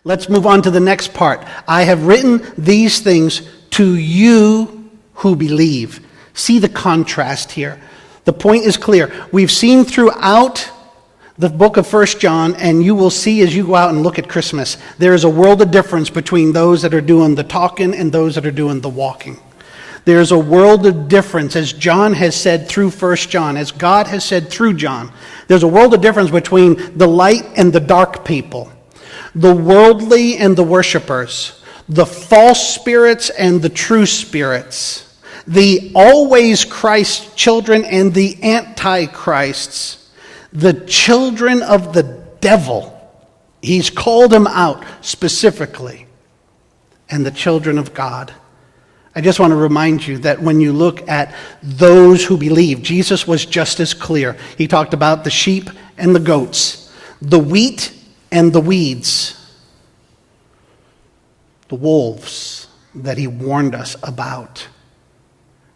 Let's move on to the next part. I have written these things to you who believe. See the contrast here. The point is clear. We've seen throughout the book of 1 John, and you will see as you go out and look at Christmas, there is a world of difference between those that are doing the talking and those that are doing the walking. There's a world of difference, as John has said through 1 John, as God has said through John. There's a world of difference between the light and the dark people, the worldly and the worshipers, the false spirits and the true spirits, the always Christ children and the antichrists, the children of the devil. He's called them out specifically, and the children of God. I just want to remind you that when you look at those who believe, Jesus was just as clear. He talked about the sheep and the goats, the wheat and the weeds, the wolves that he warned us about.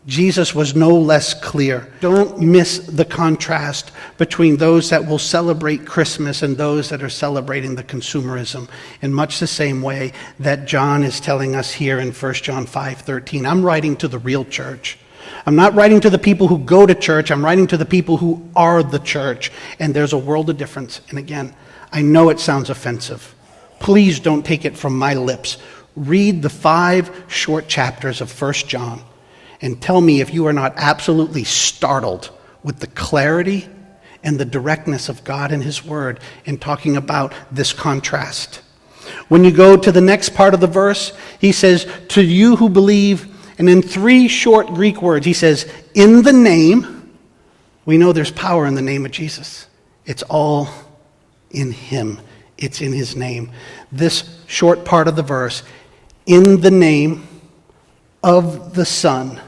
Jesus was no less clear. Don't miss the contrast between those that will celebrate Christmas and those that are celebrating the consumerism, in much the same way that John is telling us here in 1 John 5:13. I'm writing to the real church. I'm not writing to the people who go to church. I'm writing to the people who are the church. And there's a world of difference. And again, I know it sounds offensive. Please don't take it from my lips. Read the 5 short chapters of 1 John. And tell me if you are not absolutely startled with the clarity and the directness of God and his word in talking about this contrast. When you go to the next part of the verse, he says, to you who believe, and in 3 short Greek words, he says, in the name. We know there's power in the name of Jesus. It's all in him. It's in his name. This short part of the verse, in the name of the Son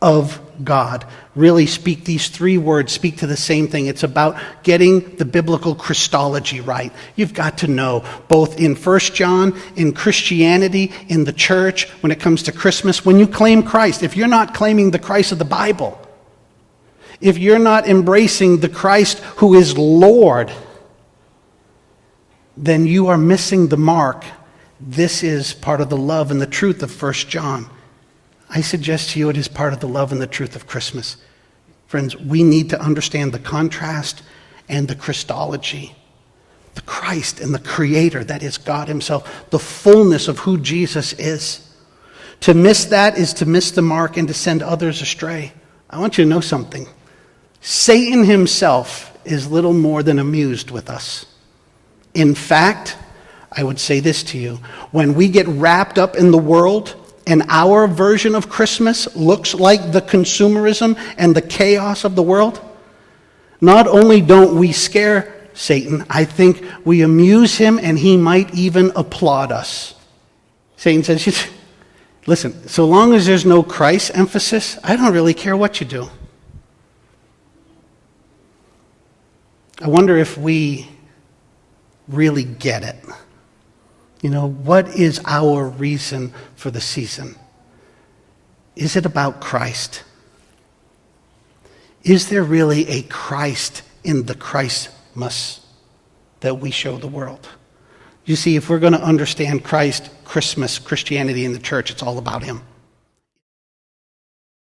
of God. Really speak, these 3 words speak to the same thing. It's about getting the biblical Christology right. You've got to know, both in 1 John, in Christianity, in the church, when it comes to Christmas, when you claim Christ, if you're not claiming the Christ of the Bible, if you're not embracing the Christ who is Lord, then you are missing the mark. This is part of the love and the truth of 1 John. I suggest to you it is part of the love and the truth of Christmas. Friends, we need to understand the contrast and the Christology. The Christ and the Creator, that is God himself, the fullness of who Jesus is. To miss that is to miss the mark and to send others astray. I want you to know something. Satan himself is little more than amused with us. In fact, I would say this to you. When we get wrapped up in the world, and our version of Christmas looks like the consumerism and the chaos of the world, not only don't we scare Satan, I think we amuse him and he might even applaud us. Satan says, listen, so long as there's no Christ emphasis, I don't really care what you do. I wonder if we really get it. You know, what is our reason for the season? Is it about Christ? Is there really a Christ in the Christmas that we show the world? You see, if we're going to understand Christ, Christmas, Christianity in the church, it's all about him.